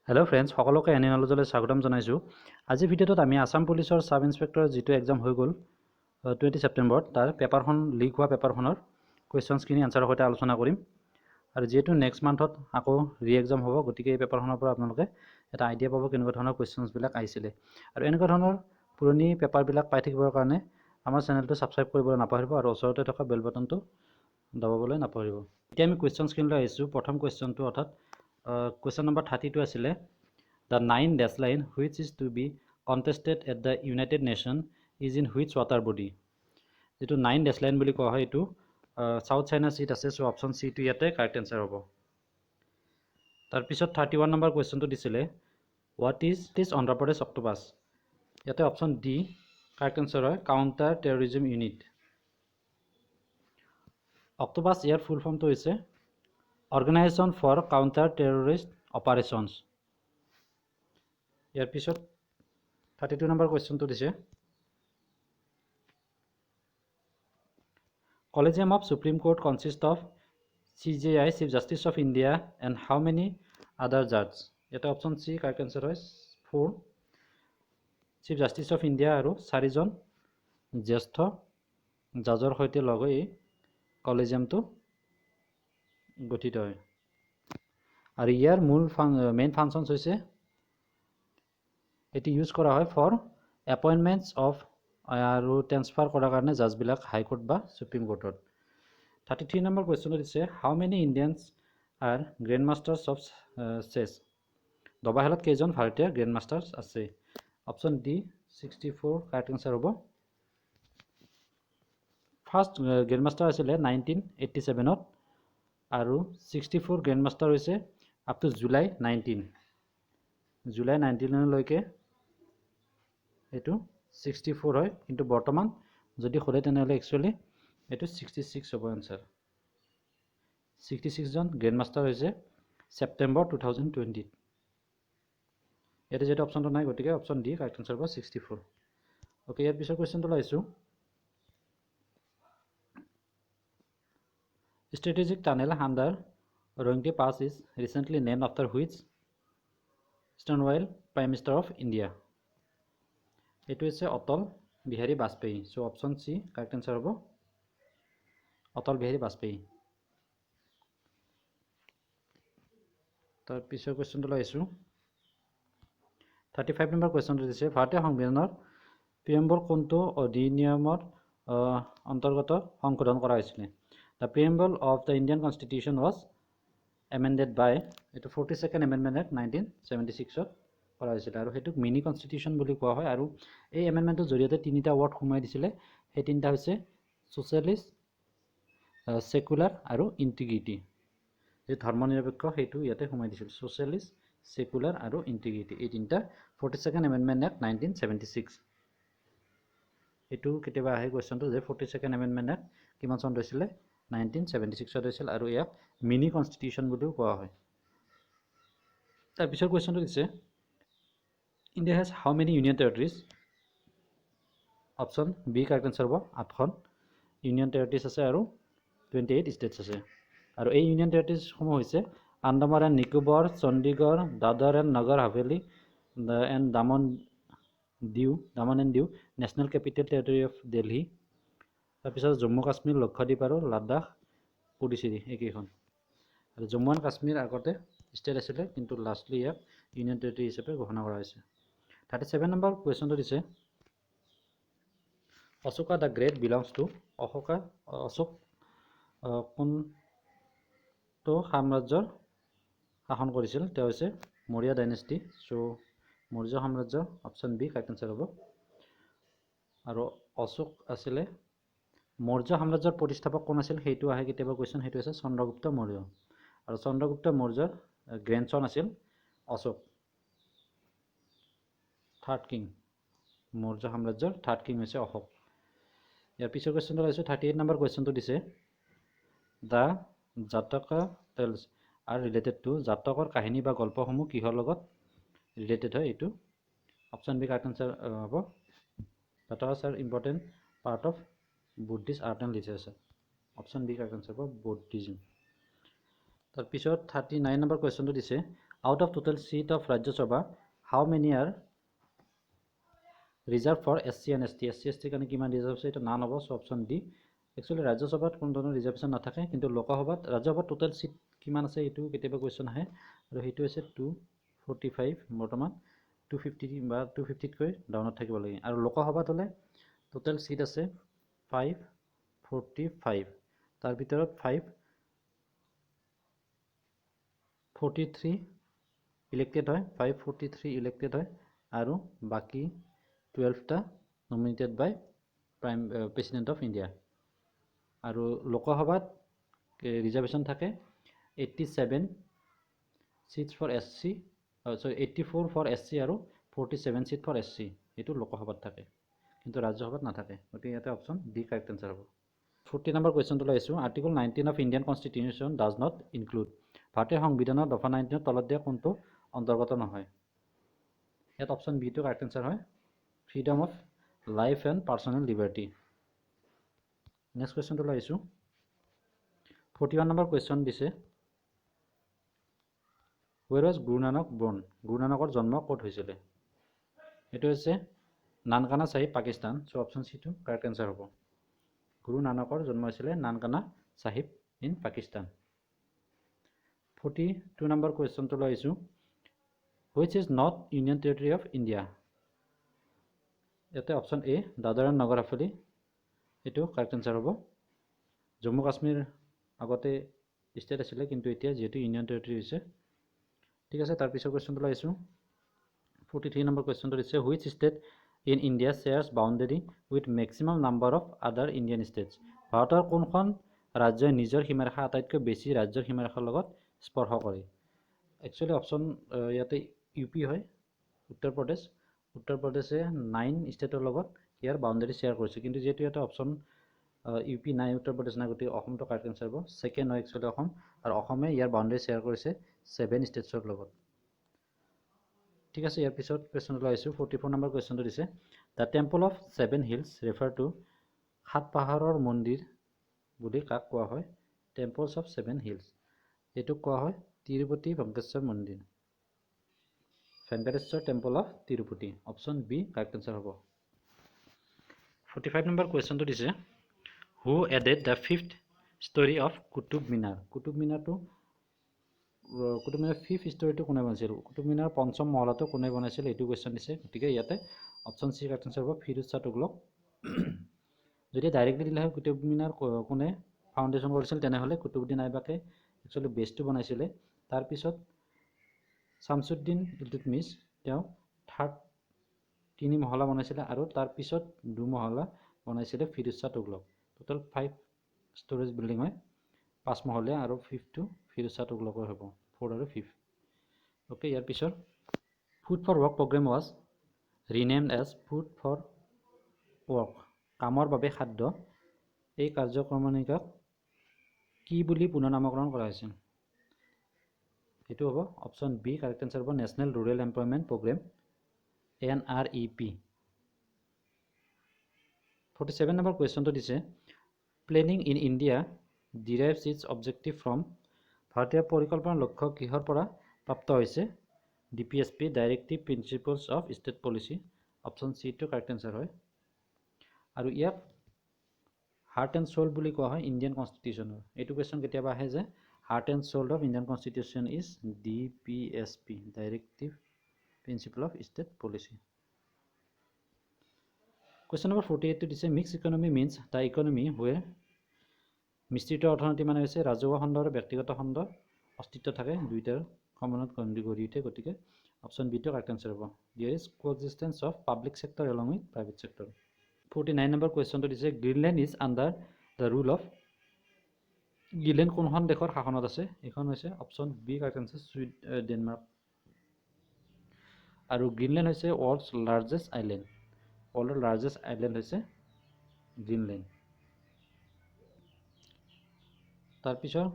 Hello' friends, সকলোকে any নলেজলৈ স্বাগতম জনাইছোঁ। আজি ভিডিঅ'টোত আমি আছাম পুলিচৰ ছাব ইন্সপেক্টৰৰ যিটো এক্সাম হৈ গ'ল 20 ছেপ্টেম্বৰত, তাৰ পেপাৰখন লিক হোৱা পেপাৰখনৰ কুৱেশ্যনছখিনি আনচাৰৰ সৈতে আলোচনা কৰিম। আৰু যিহেতু নেক্সট মান্থত আকৌ ৰি-এক্সাম হ'ব, গতিকে এই পেপাৰখনৰ পৰা আপোনালোকে এটা আইডিয়া পাব কেনেকুৱা ধৰণৰ কুৱেশ্যনছবিলাক আহিছিলে। আৰু এনেকুৱা ধৰণৰ পুৰণি পেপাৰবিলাক পাই থাকিবৰ কাৰণে আমাৰ চেনেলটো ছাবস্ক্ৰাইব কৰিবলৈ নাপাহৰিব আৰু ওচৰতে থকা বেল বাটনটো দবাবলৈ নাপাহৰিব। এতিয়া আমি কুৱেশ্যনছখিনিলৈ আহিছোঁ। প্ৰথম কুৱেশ্যনটো অৰ্থাৎ কুৱেশ্যন নম্বৰ 32 আছিলে, the 9 dash line which is to be contested at the United Nation is in which water body. যিটো 9 ডেচলাইন বুলি কোৱা হয়, এইটো চাউথ চাইনা চিত আছে। চ' অপশ্যন চিটো ইয়াতে কাৰেক্ট এনচাৰ হ'ব। তাৰপিছত 31 নম্বৰ কুৱেশ্যনটো দিছিলে, হোৱাট ইজ অন্ধ্ৰপ্ৰদেশ অক্টোপাছ। ইয়াতে অপশ্যন ডি কাৰেক্ট এনচাৰ হয়, কাউণ্টাৰ টেৰৰিজিম ইউনিট। অক্টোপাছ ইয়াৰ ফুল ফৰ্মটো হৈছে organisation for counter terrorist operations. ইয়াৰ পিছত 32 নম্বৰ কুৱেশ্যনটো দিছে, collegium of Supreme Court consist of CJI, chief justice of India, and how many other জাজ। ইয়াতে অপশ্যন চি কাৰেক্ট এনচাৰ হয়, 4। চিফ জাষ্টিচ অফ ইণ্ডিয়া আৰু 4জন জ্যেষ্ঠ জাজৰ সৈতে লগ হৈ এই কলেজিয়ামটো গঠিত হয়। আৰু ইয়াৰ মেইন ফাংচনছ হৈছে, এটি ইউজ কৰা হয় ফৰ এপইণ্টমেণ্টছ অফ আৰু ট্ৰেন্সফাৰ কৰাৰ কাৰণে জাজবিলাক হাইকোৰ্ট বা সুপ্ৰিম কোৰ্টত। 33 নম্বৰ কুৱেশ্যনটো দিছে, how many Indians are grand masters of chess. দবাখেলত কেইজন ভাৰতীয় গ্ৰেণ্ড মাষ্টাৰ্ছ আছে। অপশ্যন ডি 64 কাৰেক্ট এনচাৰ হ'ব। ফাৰ্ষ্ট গ্ৰেণ্ড মাষ্টাৰ আছিলে 1987ত, আৰু 64 গ্ৰেণ্ড মাষ্টাৰ হৈছে আপ টু জুলাই 19লৈকে এইটো 64 হয়। কিন্তু বৰ্তমান যদি সোধে তেনেহ'লে একচুৱেলি এইটো 66 হ'ব এনচাৰ। 66জন গ্ৰেণ্ড মাষ্টাৰ হৈছে ছেপ্টেম্বৰ 2020। ইয়াতে যিহেতু অপশ্যনটো নাই, গতিকে অপশ্যন ডি কাৰেক্ট এনচাৰ হ'ব 64। অ'কে, ইয়াৰ পিছৰ কুৱেশ্যনটো আহিছোঁ, strategic tunnel under Rohingya Pass is recently named after which Stonewall Prime Minister of India. এইটো হৈছে অটল বিহাৰী বাজপেয়ী। চ' অপশ্যন চি কাৰেক্ট এনচাৰ হ'ব, অটল বিহাৰী বাজপেয়ী। তাৰ পিছৰ কুৱেশ্যনটো আহিছোঁ, 35 নম্বৰ কুৱেশ্যনটো দিছে, ভাৰতীয় সংবিধানৰ প্ৰিএম্বল কোনটো অধিনিয়মৰ অন্তৰ্গত সংশোধন কৰা হৈছিলে। The preamble of the Indian constitution was amended by, এইটো 42nd এমেণ্ডমেণ্ট এক্ট 1976ত কৰা হৈছিলে, আৰু সেইটোক মিনি কনষ্টিটিউশ্যন বুলি কোৱা হয়। আৰু এই এমেণ্ডমেণ্টৰ জৰিয়তে 3টা ৱৰ্ড সোমাই দিছিলে। সেই 3টা হৈছে ছ'চিয়েলিষ্ট, ছেকুলাৰ আৰু ইণ্টিগ্ৰিটি। যি ধৰ্ম নিৰপেক্ষ সেইটো ইয়াতে সোমাই দিছিল, ছ'চিয়েলিষ্ট, ছেকুলাৰ আৰু ইণ্টিগ্ৰিটি। এই 3টা 42nd এমেণ্ডমেণ্ট এক্ট 1976। এইটো কেতিয়াবা আহে কুৱেশ্যনটো যে 42nd এমেণ্ডমেণ্ট এক্ট কিমান চনত হৈছিলে, 1976ত হৈছিল, আৰু ইয়াক মিনি কনষ্টিটিউশ্যন বুলিও কোৱা হয়। তাৰপিছৰ কুৱেশ্যনটো দিছে, India has how many union territories. Option B correct answer হ'ব, 8খন ইউনিয়ন টেৰিটৰিজ আছে আৰু 28 ষ্টেটছ আছে। আৰু এই ইউনিয়ন টেৰিটৰিজসমূহ হৈছে Andaman and Nicobar, Chandigarh, Dadra and Nagar Haveli, and Daman and Diu, national capital territory of Delhi. তাৰপিছত জম্মু কাশ্মীৰ, লক্ষদ্বীপ আৰু লাডাখ, পুডুচেৰী, এইকেইখন। আৰু জম্মু এণ্ড কাশ্মীৰ আগতে ষ্টেট আছিলে, কিন্তু লাষ্টলি ইয়াক ইউনিয়ন টেৰিটৰী হিচাপে ঘোষণা কৰা হৈছে। 37 নম্বৰ কুৱেশ্যনটো দিছে, Ashoka the great belongs to. Ashok কোনটো সাম্ৰাজ্যৰ শাসন কৰিছিল। তেওঁ হৈছে মৌৰ্য ডাইনেষ্টি। চ' মৌৰ্য সাম্ৰাজ্য, অপশ্যন বি কাৰেক্ট এনচাৰ হ'ব। আৰু অশোক আছিলে, মৌৰ্য সাম্ৰাজ্যৰ প্ৰতিষ্ঠাপক কোন আছিল সেইটো আহে কেতিয়াবা কুৱেশ্যন, সেইটো হৈছে চন্দ্ৰগুপ্ত মৌৰ্য। আৰু চন্দ্ৰগুপ্ত মৌৰ্যৰ গ্ৰেণ্ডছন আছিল অশোক, থাৰ্ড কিং। মৌৰ্য সাম্ৰাজ্যৰ থাৰ্ড কিং হৈছে অশোক। ইয়াৰ পিছৰ কুৱেশ্যনটো আহিছোঁ, 38 নম্বৰ কুৱেশ্যনটো দিছে, the Jataka tales are related to. জাতকৰ কাহিনী বা গল্পসমূহ কিহৰ লগত ৰিলেটেড হয়, এইটো অপশ্যন বি কাৰেক্ট এনচাৰ হ'ব। Jatakas are important part of Buddhist art and literature. Option B correct answer হ'ব, বুদ্ধিজিম। তাৰপিছত 39 নম্বৰ কুৱেশ্যনটো দিছে, Out of total seat of Rajya Sabha, how many are reserved for SC and ST? SC ST কাৰণে কিমান reserve আছে? এটা নান হ'ব, so option D. Actually ৰাজ্যসভাত কোনো ধৰণৰ ৰিজাৰ্ভেশ্যন নাথাকে, কিন্তু লোকসভাত ৰাজ্যসভাত টোটেল চিট কিমান আছে এইটো কেতিয়াবা কুৱেশ্যন আহে, আৰু সেইটো হৈছে 245, বৰ্তমান 250 বা 250তকৈ ডাউনত থাকিব লাগে। আৰু লোকসভাত হ'লে টোটেল চিট আছে 545, তাৰ ভিতৰত 543 ইলেক্টেড হয়, 543 ইলেক্টেড হয়, আৰু বাকী 12টা nominated by president of India. আৰু লোকসভাত ৰিজাৰ্ভেশ্যন থাকে 87 seats for SC, 84 for SC আৰু 47 চিট ফৰ SC, এইটো লোকসভাত থাকে, কিন্তু ৰাজ্যসভাত নাথাকে। গতিকে ইয়াতে অপশ্যন ডি কাৰেক্ট এনচাৰ হ'ব। 40 নম্বৰ কুৱেশ্যনটো লৈ আহিছোঁ। Article 19 of Indian constitution does not include. ভাৰতীয় সংবিধানৰ দফা 19 তলত দিয়া কোনটো অন্তৰ্গত নহয়? ইয়াত অপশ্যন বিটো কাৰেক্ট এনচাৰ হয়, freedom of life and personal liberty. Next কুৱেশ্যনটো লৈ আহিছোঁ। 41 নম্বৰ কুৱেশ্যন দিছে, ৱেৰ ৱাজ গুৰু নানক বৰ্ণ? গুৰু নানকৰ জন্ম ক'ত হৈছিলে? এইটো হৈছে নানকানা চাহিব, পাকিস্তান। চ' অপশ্যন চিটো কাৰেক্ট এনচাৰ হ'ব। গুৰু নানকৰ জন্ম হৈছিলে নানকানা চাহিব ইন পাকিস্তান। 42 নম্বৰ কুৱেশ্যনটো লৈ আহিছোঁ। Which is not union territory of India? ইয়াতে option A Dadar and Nagar Haveli, এইটো কাৰেক্ট এনচাৰ হ'ব। জম্মু কাশ্মীৰ আগতে ষ্টেট আছিলে, কিন্তু এতিয়া যিহেতু ইউনিয়ন টেৰিটৰী হৈছে। ঠিক আছে, তাৰপিছত কুৱেশ্যনটো লৈ আহিছোঁ। 43 নম্বৰ কুৱেশ্যনটো দিছে, which state in India shares boundary with maximum number of আদাৰ ইণ্ডিয়ান ষ্টেটছ? ভাৰতৰ কোনখন ৰাজ্যই নিজৰ সীমাৰেখা আটাইতকৈ বেছি ৰাজ্যৰ সীমাৰেখাৰ লগত স্পৰ্শ কৰে? একচুৱেলি অপশ্যন ইয়াতে UP হয়, উত্তৰ প্ৰদেশ। উত্তৰ প্ৰদেশে 9 ষ্টেটৰ লগত ইয়াৰ বাউণ্ডেৰী শ্বেয়াৰ কৰিছে, কিন্তু যিহেতু ইয়াতে অপশ্যন UP নাই, উত্তৰ প্ৰদেশ নাই, গতিকে অসমটো কাৰেক্ট এনচাৰ হ'ব। ছেকেণ্ড হয় একচুৱেলি অসম, আৰু অসমে ইয়াৰ বাউণ্ডেৰী শ্বেয়াৰ কৰিছে 7 ষ্টেটছৰ লগত। ঠিক আছে, ইয়াৰ পিছত কুৱেশ্যনটো লৈ আহিছোঁ। 44 নম্বৰ কুৱেশ্যনটো দিছে, the temple of 7 hills refer to. 7 পাহাৰৰ মন্দিৰ বুলি কাক কোৱা হয়? টেম্পলছ অফ 7 হিলছ, এইটোক কোৱা হয় তিৰুপতি ভেংকটেশ্বৰ মন্দিৰ, Venkateshwara temple of Tirupati. Option B correct answer হ'ব। 45 নম্বৰ কুৱেশ্যনটো দিছে, who added the 5th story of Qutub Minar? Qutub Minar 5th ষ্টৰীটো কোনে বনাইছিল? কুতুব মিনাৰ পঞ্চম মহলাটো কোনে বনাইছিল? এইটো কুৱেশ্যন দিছে, গতিকে ইয়াতে অপশ্যন চি কাৰেক্ট এনচাৰ হ'ব, ফিৰোজ শ্বাহ তুগলক। যদি ডাইৰেক্টলি দিলে হয় কুতুব মিনাৰ কোনে ফাউণ্ডেশ্যন কৰিছিল, তেনেহ'লে কুতুবুদ্দিন আইবাকে একচুৱেলি বেছটো বনাইছিলে। তাৰপিছত শামছুদ্দিন ইলতুৎমিছ, তেওঁ 3 মহলা বনাইছিলে, আৰু তাৰপিছত 2 মহলা বনাইছিলে Firoz Shah Tughlaq. Total 5 storage building হয়, 5 মহলীয়া, আৰু 5টো ফিৰোজ শ্বাহ তুগলকৰ হ'ব, 4 আৰু 5। অ'কে, ইয়াৰ পিছত food for work program was renamed as food for work, কামৰ বাবে খাদ্য। এই কাৰ্যক্ৰমণিকাক কি বুলি পুনৰ নামকৰণ কৰা হৈছিল? এইটো হ'ব অপশ্যন বি কাৰেক্ট এনচাৰ হ'ব, national rural employment programme, NREP। 47 number কুৱেশ্যনটো দিছে, planning in India derives its objective from. ভাৰতীয় পৰিকল্পনাৰ লক্ষ্য কিহৰ পৰা প্ৰাপ্ত হৈছে? DPSP, directive principles of state policy. Option চিটো কাৰেক্ট এনচাৰ হয়। আৰু ইয়াক হাৰ্ট এণ্ড চ'ল বুলি কোৱা হয় ইণ্ডিয়ান কনষ্টিটিউশ্যনৰ। এইটো কুৱেশ্যন কেতিয়াবা আহে যে heart and soul of Indian constitution is DPSP, directive principle of state policy. Question number 48টো দিছে, mix economy means the economy where. মিশ্ৰিত অৰ্থনীতি মানে হৈছে ৰাজহুৱা খণ্ড আৰু ব্যক্তিগত খণ্ডৰ অস্তিত্ব থাকে, দুয়োটাৰ সমন্বয়ত গঢ়ি উঠে, গতিকে অপশ্যন বিটো কাৰেক্ট এনচাৰ হ'ব। There is coexistence of public sector along with private sector. 49 number কুৱেশ্যনটো দিছে, Greenland is under the rule of. Greenland কোনখন দেশৰ শাসনত আছে? এইখন হৈছে option B correct answer, Denmark. আৰু গ্ৰীণলেণ্ড হৈছে ৱৰ্ল্ডছ লাৰ্জেষ্ট আইলেণ্ড। ৱৰ্ল্ডৰ লাৰ্জেষ্ট আইলেণ্ড হৈছে গ্ৰীণলেণ্ড। তাৰপিছত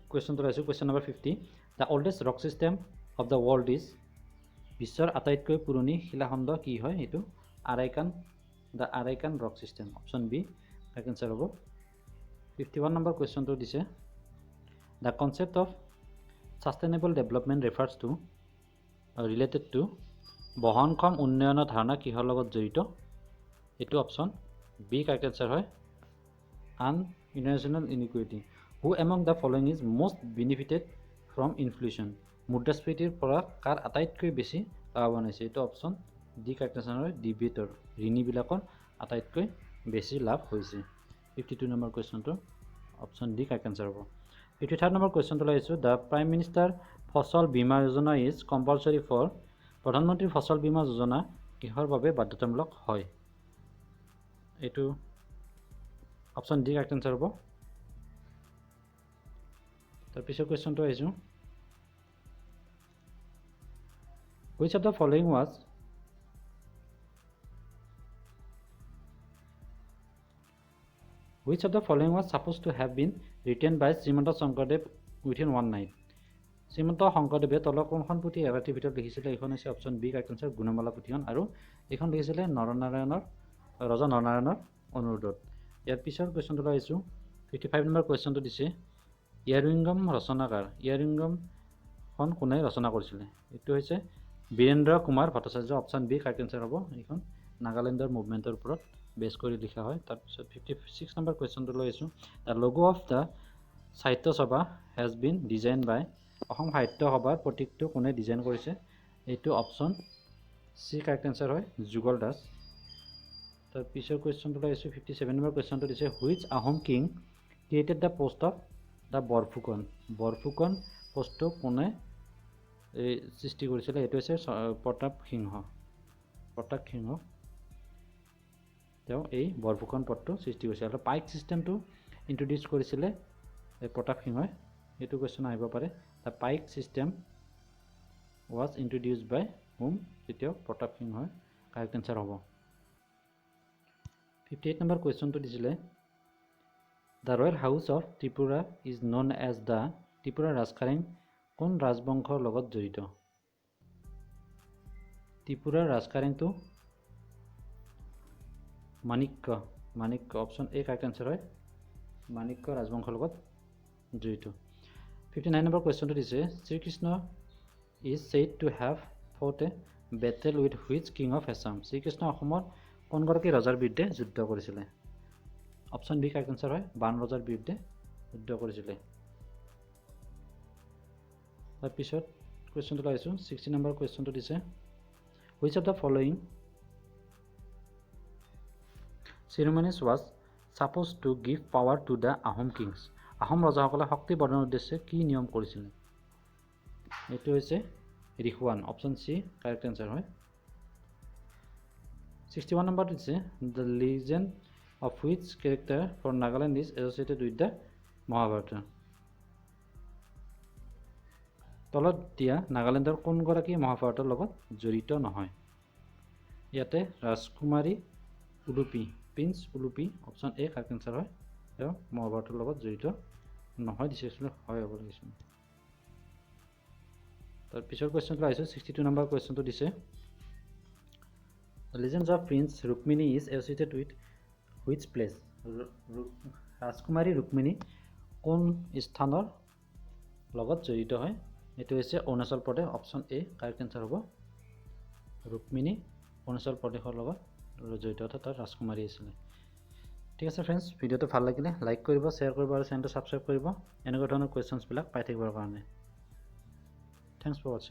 কুৱেশ্যনটো আহিছোঁ, question number 50, the oldest rock system of the world is. বিশ্বৰ আটাইতকৈ পুৰণি শিলাখণ্ড কি হয়? এইটো Archaean, the Archaean rock system. Option B correct answer হ'ব। 51 নম্বৰ কুৱেশ্যনটো দিছে, the concept of sustainable development refers to related to বহনক্ষম উন্নয়নৰ ধাৰণা কিহৰ লগত জড়িত এইটো অপশ্যন বি কাৰেক্ট এনচাৰ হয় international inequality who among the following is most benefited from inflation মুদ্ৰাস্ফীতিৰ পৰা কাৰ আটাইতকৈ বেছি লাভৱান হৈছে এইটো অপশ্যন ডি কাৰেক্ট এনচাৰ হয় ডিবেটৰ ঋণীবিলাকৰ আটাইতকৈ বেছি লাভ হৈছে 52 নম্বৰ কুৱেশ্যনটো অপশ্যন ডি কাৰেক্ট এনচাৰ হ'ব 53 নম্বৰ কুৱেশ্যনটো লাইছোঁ the prime minister Fasal Bima Yojana is compulsory for প্ৰধানমন্ত্ৰী ফচল বীমা যোজনা কিহৰ বাবে বাধ্যতামূলক হয় এইটো অপশ্যন ডি কাৰেক্ট এনচাৰ হ'ব তাৰপিছত কুৱেশ্যনটো আহিছোঁ which of the following was supposed to have been written by Srimanta Shankardev within one night Srimanta শংকৰদেৱে তলৰ কোনখন পুথি এৰাতিৰ ভিতৰত লিখিছিলে এইখন হৈছে option B correct answer Gunamala পুথিখন আৰু এইখন লিখিছিলে ৰজা নৰনাৰায়ণৰ অনুৰোধত ইয়াৰ পিছৰ কুৱেশ্যনটো আহিছোঁ 55 নম্বৰ কুৱেশ্যনটো দিছে ইয়াৰিংগম ৰচনাকাৰ ইয়াৰিংগমখন কোনে ৰচনা কৰিছিলে এইটো হৈছে Birendra Kumar Bhattacharya option B correct answer হ'ব এইখন নাগালেণ্ডৰ মুভমেণ্টৰ ওপৰত বেছ কৰি লিখা হয় তাৰপিছত 56 নম্বৰ কুৱেশ্যনটো লৈ আহিছোঁ দ্য লগো অফ দ্য সাহিত্য সভা হেজ বিন ডিজাইন বাই অসম সাহিত্য সভাৰ প্ৰতীকটো কোনে ডিজাইন কৰিছে এইটো অপশ্যন চি কাৰেক্ট এনচাৰ হয় যুগল দাস তাৰপিছৰ কুৱেশ্যনটো লৈ আহিছোঁ 57 নম্বৰ কুৱেশ্যনটো দিছে which Ahom king created the post off the Borphukan পোষ্টটো কোনে এই সৃষ্টি কৰিছিলে এইটো হৈছে প্ৰতাপ সিংহ তেওঁ এই বৰফুকন পদটো সৃষ্টি কৰিছিল আৰু পাইক চিষ্টেমটো ইন্ট্ৰডিউচ কৰিছিলে প্ৰতাপ সিংহই এইটো কুৱেশ্যন আহিব পাৰে দ্য পাইক চিষ্টেম ৱাজ ইন্ট্ৰডিউচড বাই হুম তেতিয়াও প্ৰতাপ সিংহই কাৰেক্ট এনচাৰ হ'ব 58 নম্বৰ কুৱেশ্যনটো দিছিলে the royal house of Tripura is known as the Tripura ৰাজকাৰেং কোন ৰাজবংশৰ লগত জড়িত ত্ৰিপুৰাৰ ৰাজকাৰেংটো Manikya option A correct answer হয় মাণিক্য ৰাজবংশৰ লগত জড়িত 59 নম্বৰ কুৱেশ্যনটো দিছে Srikrishna is said to have fought a battle with which king of Assam Srikrishna অসমৰ কোনগৰাকী ৰজাৰ বিৰুদ্ধে যুদ্ধ কৰিছিলে অপশ্যন বি কাৰেক্ট এনচাৰ হয় বান ৰজাৰ বিৰুদ্ধে যুদ্ধ কৰিছিলে তাৰপিছত কুৱেশ্যনটো লাইছোঁ 60 নম্বৰ কুৱেশ্যনটো দিছে which of the following ceremonies was supposed to give power to the Ahom kings Ahom ৰজাসকলে শক্তি বৰ্ধনৰ উদ্দেশ্যে কি নিয়ম কৰিছিল এইটো হৈছে ৰিখৱান অপশ্যন চি কাৰেক্ট এনচাৰ হয় 61 নম্বৰ দিছে the legend of which character for Nagaland is associated with the Mahabharata তলত দিয়া নাগালেণ্ডৰ কোনগৰাকী মহাভাৰতৰ লগত জড়িত নহয় ইয়াতে ৰাজকুমাৰী Ulupi prince Ulupi option A correct answer হয় তেওঁ মহাভাৰতৰ লগত জড়িত নহয় দিছে হয় হ'ব লাগিছিল তাৰ পিছৰ কুৱেশ্যনটো আহিছে 62 নম্বৰ কুৱেশ্যনটো দিছে The legends of Prince Rukmini is associated with which place ৰাজকুমাৰী ৰুক্মিণী কোন স্থানৰ লগত জড়িত হয় এইটো হৈছে Arunachal Pradesh option A correct answer হ'ব ৰুক্মিণী অৰুণাচল প্ৰদেশৰ লগত জড়িত অৰ্থাৎ ৰাজকুমাৰী আছিলে ঠিক আছে ফ্ৰেণ্ডছ ভিডিঅ'টো ভাল লাগিলে লাইক কৰিব শ্বেয়াৰ কৰিব আৰু চেনেলটো ছাবস্ক্ৰাইব কৰিব এনেকুৱা ধৰণৰ কুৱেশ্যনছবিলাক পাই থাকিবৰ কাৰণে থেংকছ ফৰ ৱাচিং